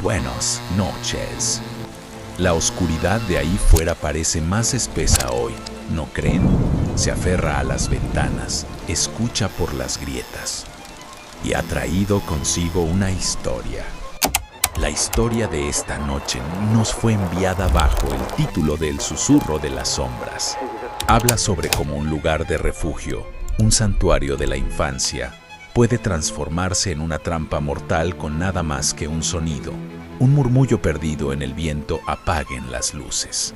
Buenas noches. La oscuridad de ahí fuera parece más espesa hoy, ¿no creen? Se aferra a las ventanas, escucha por las grietas. Y ha traído consigo una historia. La historia de esta noche nos fue enviada bajo el título de El susurro de las sombras. Habla sobre cómo un lugar de refugio, un santuario de la infancia, puede transformarse en una trampa mortal con nada más que un sonido. Un murmullo perdido en el viento. Apaguen las luces.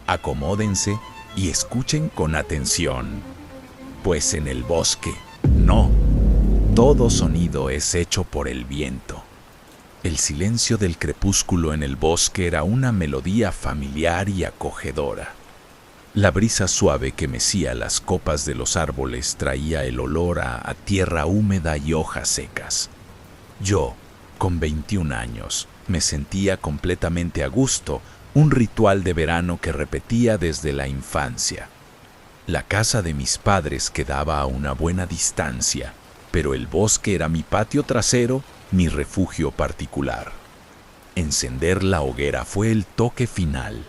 Acomódense y escuchen con atención. Pues en el bosque, no. Todo sonido es hecho por el viento. El silencio del crepúsculo en el bosque era una melodía familiar y acogedora. La brisa suave que mecía las copas de los árboles traía el olor a tierra húmeda y hojas secas. Yo, con 21 años, me sentía completamente a gusto, un ritual de verano que repetía desde la infancia. La casa de mis padres quedaba a una buena distancia, pero el bosque era mi patio trasero, mi refugio particular. Encender la hoguera fue el toque final.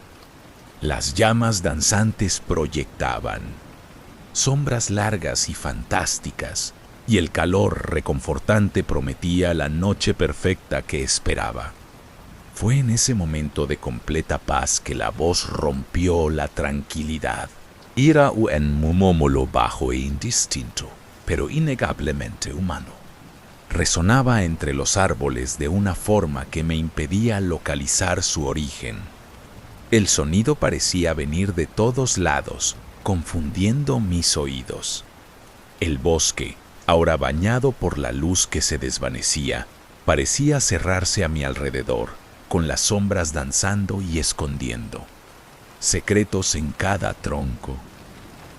Las llamas danzantes proyectaban sombras largas y fantásticas, y el calor reconfortante prometía la noche perfecta que esperaba. Fue en ese momento de completa paz que la voz rompió la tranquilidad. Era un murmullo bajo e indistinto, pero innegablemente humano. Resonaba entre los árboles de una forma que me impedía localizar su origen. El sonido parecía venir de todos lados, confundiendo mis oídos. El bosque, ahora bañado por la luz que se desvanecía, parecía cerrarse a mi alrededor, con las sombras danzando y escondiendo secretos en cada tronco.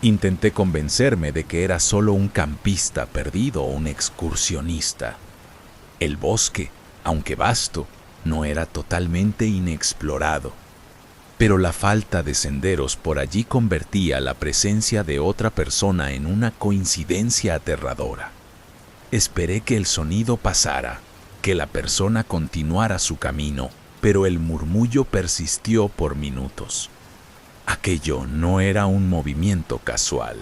Intenté convencerme de que era solo un campista perdido o un excursionista. El bosque, aunque vasto, no era totalmente inexplorado. Pero la falta de senderos por allí convertía la presencia de otra persona en una coincidencia aterradora. Esperé que el sonido pasara, que la persona continuara su camino, pero el murmullo persistió por minutos. Aquello no era un movimiento casual.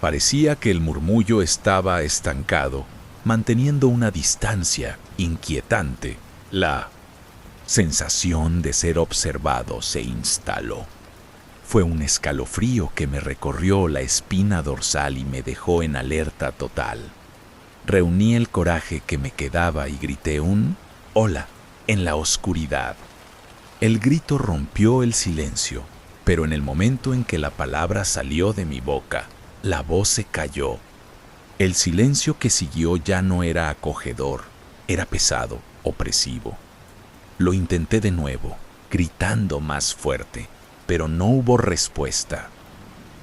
Parecía que el murmullo estaba estancado, manteniendo una distancia inquietante. La sensación de ser observado se instaló. Fue un escalofrío que me recorrió la espina dorsal y me dejó en alerta total. Reuní el coraje que me quedaba y grité un «hola» en la oscuridad. El grito rompió el silencio, pero en el momento en que la palabra salió de mi boca, la voz se cayó. El silencio que siguió ya no era acogedor, era pesado, opresivo. Lo intenté de nuevo, gritando más fuerte, pero no hubo respuesta.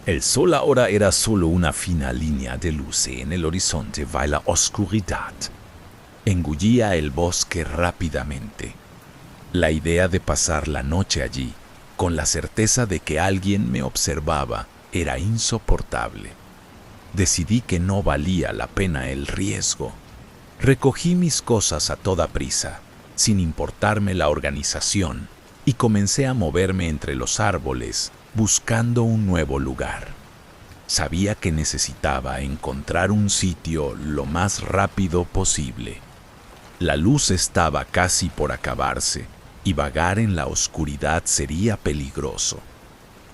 El sol ahora era solo una fina línea de luz en el horizonte y la oscuridad engullía el bosque rápidamente. La idea de pasar la noche allí, con la certeza de que alguien me observaba, era insoportable. Decidí que no valía la pena el riesgo. Recogí mis cosas a toda prisa, sin importarme la organización, y comencé a moverme entre los árboles, buscando un nuevo lugar. Sabía que necesitaba encontrar un sitio lo más rápido posible. La luz estaba casi por acabarse, y vagar en la oscuridad sería peligroso.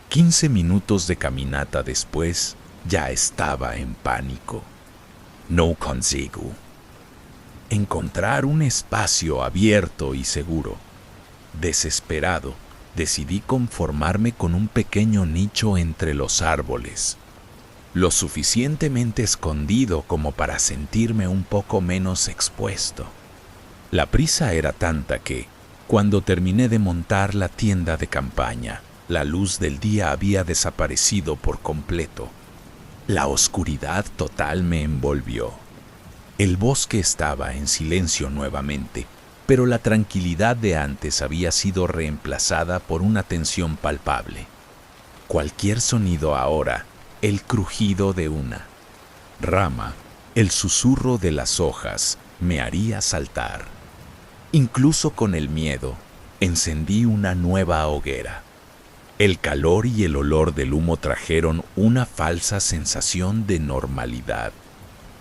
15 minutos de caminata después, ya estaba en pánico. No consigo encontrar un espacio abierto y seguro. Desesperado, decidí conformarme con un pequeño nicho entre los árboles, lo suficientemente escondido como para sentirme un poco menos expuesto. La prisa era tanta que, cuando terminé de montar la tienda de campaña, la luz del día había desaparecido por completo. La oscuridad total me envolvió. El bosque estaba en silencio nuevamente, pero la tranquilidad de antes había sido reemplazada por una tensión palpable. Cualquier sonido ahora, el crujido de una rama, el susurro de las hojas, me haría saltar. Incluso con el miedo, encendí una nueva hoguera. El calor y el olor del humo trajeron una falsa sensación de normalidad.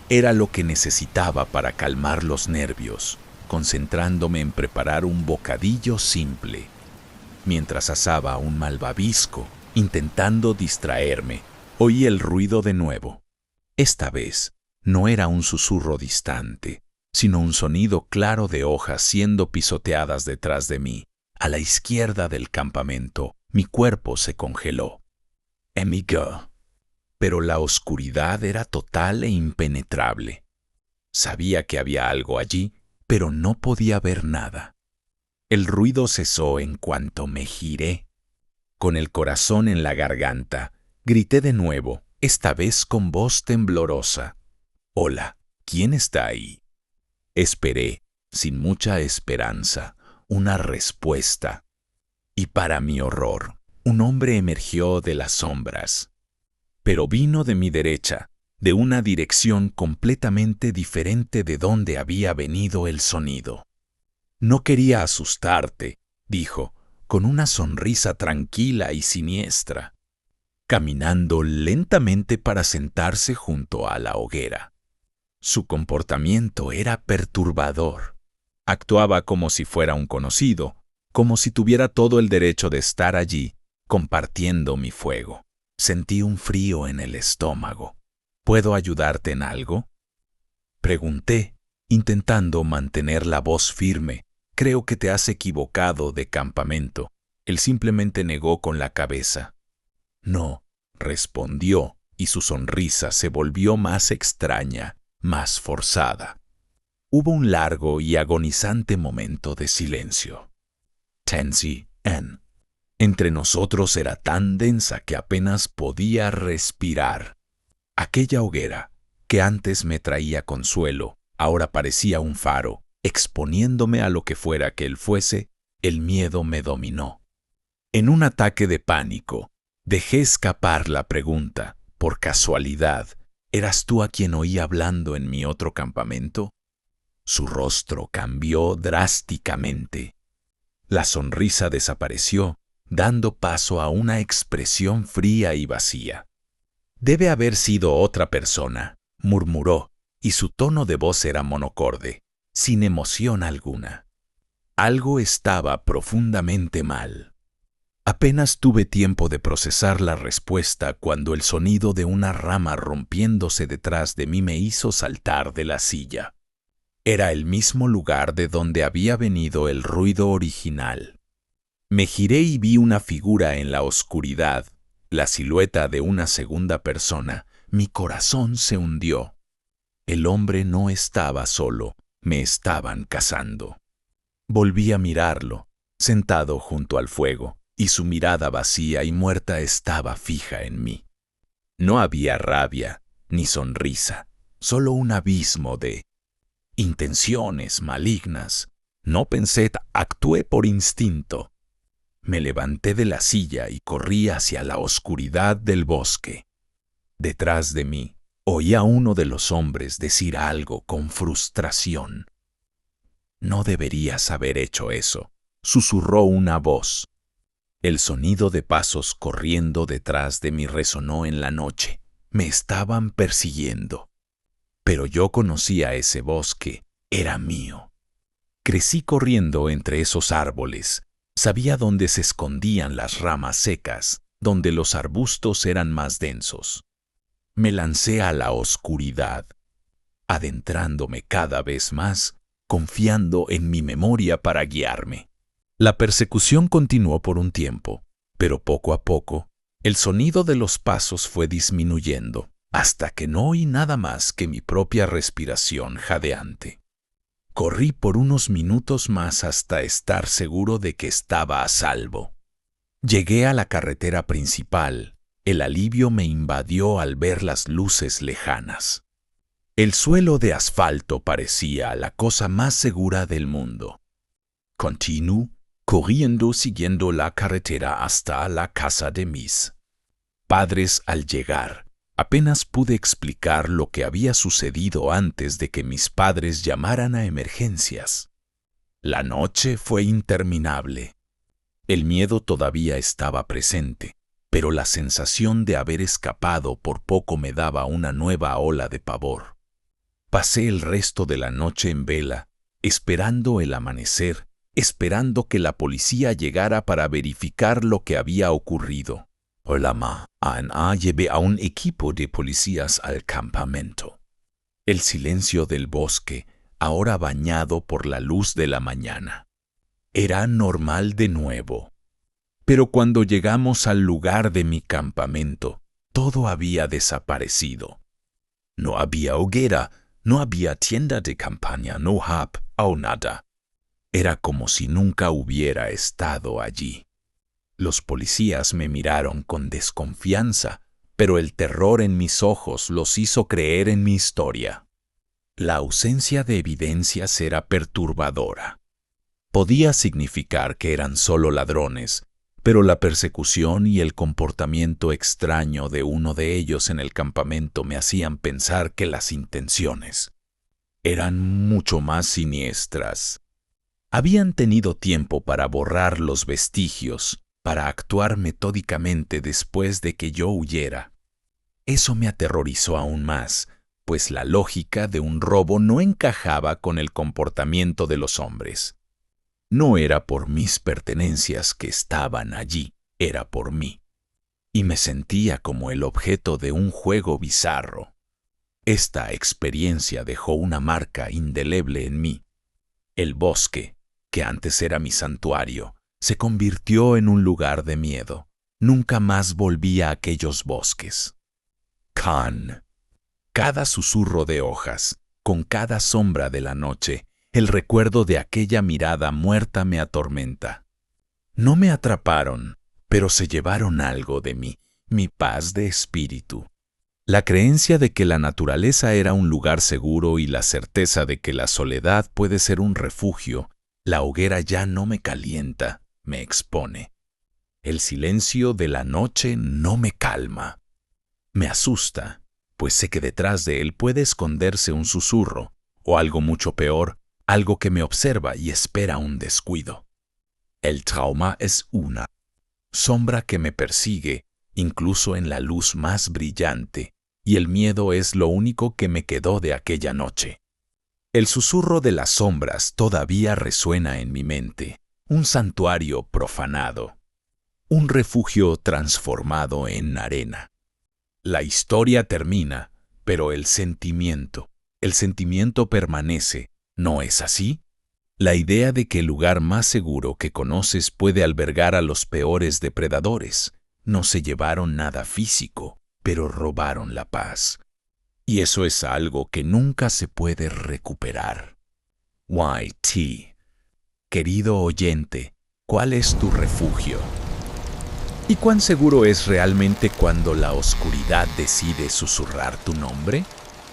Era lo que necesitaba para calmar los nervios, concentrándome en preparar un bocadillo simple. Mientras asaba un malvavisco, intentando distraerme, oí el ruido de nuevo. Esta vez no era un susurro distante, sino un sonido claro de hojas siendo pisoteadas detrás de mí. A la izquierda del campamento, mi cuerpo se congeló. Emigo. Pero la oscuridad era total e impenetrable. Sabía que había algo allí, pero no podía ver nada. El ruido cesó en cuanto me giré. Con el corazón en la garganta, grité de nuevo, esta vez con voz temblorosa. «Hola, ¿quién está ahí?» Esperé, sin mucha esperanza, una respuesta. Y para mi horror, un hombre emergió de las sombras. Pero vino de mi derecha, de una dirección completamente diferente de donde había venido el sonido. «No quería asustarte», dijo, con una sonrisa tranquila y siniestra, caminando lentamente para sentarse junto a la hoguera. Su comportamiento era perturbador. Actuaba como si fuera un conocido, como si tuviera todo el derecho de estar allí, compartiendo mi fuego. Sentí un frío en el estómago. «¿Puedo ayudarte en algo?», pregunté, intentando mantener la voz firme. «Creo que te has equivocado de campamento». Él simplemente negó con la cabeza. «No», respondió, y su sonrisa se volvió más extraña, más forzada. Hubo un largo y agonizante momento de silencio. Tensi en. Entre nosotros era tan densa que apenas podía respirar. Aquella hoguera, que antes me traía consuelo, ahora parecía un faro. Exponiéndome a lo que fuera que él fuese, el miedo me dominó. En un ataque de pánico, dejé escapar la pregunta. «Por casualidad, ¿eras tú a quien oí hablando en mi otro campamento?» Su rostro cambió drásticamente. La sonrisa desapareció, dando paso a una expresión fría y vacía. «Debe haber sido otra persona», murmuró, y su tono de voz era monocorde, sin emoción alguna. Algo estaba profundamente mal. Apenas tuve tiempo de procesar la respuesta cuando el sonido de una rama rompiéndose detrás de mí me hizo saltar de la silla. Era el mismo lugar de donde había venido el ruido original. Me giré y vi una figura en la oscuridad, la silueta de una segunda persona. Mi corazón se hundió. El hombre no estaba solo, me estaban cazando. Volví a mirarlo, sentado junto al fuego, y su mirada vacía y muerta estaba fija en mí. No había rabia ni sonrisa, solo un abismo de intenciones malignas. No pensé, actué por instinto. Me levanté de la silla y corrí hacia la oscuridad del bosque. Detrás de mí, oí a uno de los hombres decir algo con frustración. «No deberías haber hecho eso», susurró una voz. El sonido de pasos corriendo detrás de mí resonó en la noche. Me estaban persiguiendo. Pero yo conocía ese bosque, era mío. Crecí corriendo entre esos árboles. Sabía dónde se escondían las ramas secas, donde los arbustos eran más densos. Me lancé a la oscuridad, adentrándome cada vez más, confiando en mi memoria para guiarme. La persecución continuó por un tiempo, pero poco a poco, el sonido de los pasos fue disminuyendo, hasta que no oí nada más que mi propia respiración jadeante. Corrí por unos minutos más hasta estar seguro de que estaba a salvo. Llegué a la carretera principal. El alivio me invadió al ver las luces lejanas. El suelo de asfalto parecía la cosa más segura del mundo. Continué corriendo siguiendo la carretera hasta la casa de mis padres. Al llegar, apenas pude explicar lo que había sucedido antes de que mis padres llamaran a emergencias. La noche fue interminable. El miedo todavía estaba presente, pero la sensación de haber escapado por poco me daba una nueva ola de pavor. Pasé el resto de la noche en vela, esperando el amanecer, esperando que la policía llegara para verificar lo que había ocurrido. La ANA llevé a un equipo de policías al campamento. El silencio del bosque, ahora bañado por la luz de la mañana. Era normal de nuevo. Pero cuando llegamos al lugar de mi campamento, todo había desaparecido. No había hoguera, no había tienda de campaña, no hub o nada. Era como si nunca hubiera estado allí. Los policías me miraron con desconfianza, pero el terror en mis ojos los hizo creer en mi historia. La ausencia de evidencias era perturbadora. Podía significar que eran solo ladrones, pero la persecución y el comportamiento extraño de uno de ellos en el campamento me hacían pensar que las intenciones eran mucho más siniestras. Habían tenido tiempo para borrar los vestigios, para actuar metódicamente después de que yo huyera. Eso me aterrorizó aún más, pues la lógica de un robo no encajaba con el comportamiento de los hombres. No era por mis pertenencias que estaban allí, era por mí. Y me sentía como el objeto de un juego bizarro. Esta experiencia dejó una marca indeleble en mí. El bosque, que antes era mi santuario, se convirtió en un lugar de miedo. Nunca más volví a aquellos bosques. Khan. Cada susurro de hojas, con cada sombra de la noche, el recuerdo de aquella mirada muerta me atormenta. No me atraparon, pero se llevaron algo de mí, mi paz de espíritu. La creencia de que la naturaleza era un lugar seguro y la certeza de que la soledad puede ser un refugio, la hoguera ya no me calienta, me expone. El silencio de la noche no me calma. Me asusta, pues sé que detrás de él puede esconderse un susurro, o algo mucho peor, algo que me observa y espera un descuido. El trauma es una sombra que me persigue, incluso en la luz más brillante, y el miedo es lo único que me quedó de aquella noche. El susurro de las sombras todavía resuena en mi mente, un santuario profanado, un refugio transformado en arena. La historia termina, pero el sentimiento permanece, ¿no es así? La idea de que el lugar más seguro que conoces puede albergar a los peores depredadores. No se llevaron nada físico, pero robaron la paz. Y eso es algo que nunca se puede recuperar. YT. Querido oyente, ¿cuál es tu refugio? ¿Y cuán seguro es realmente cuando la oscuridad decide susurrar tu nombre?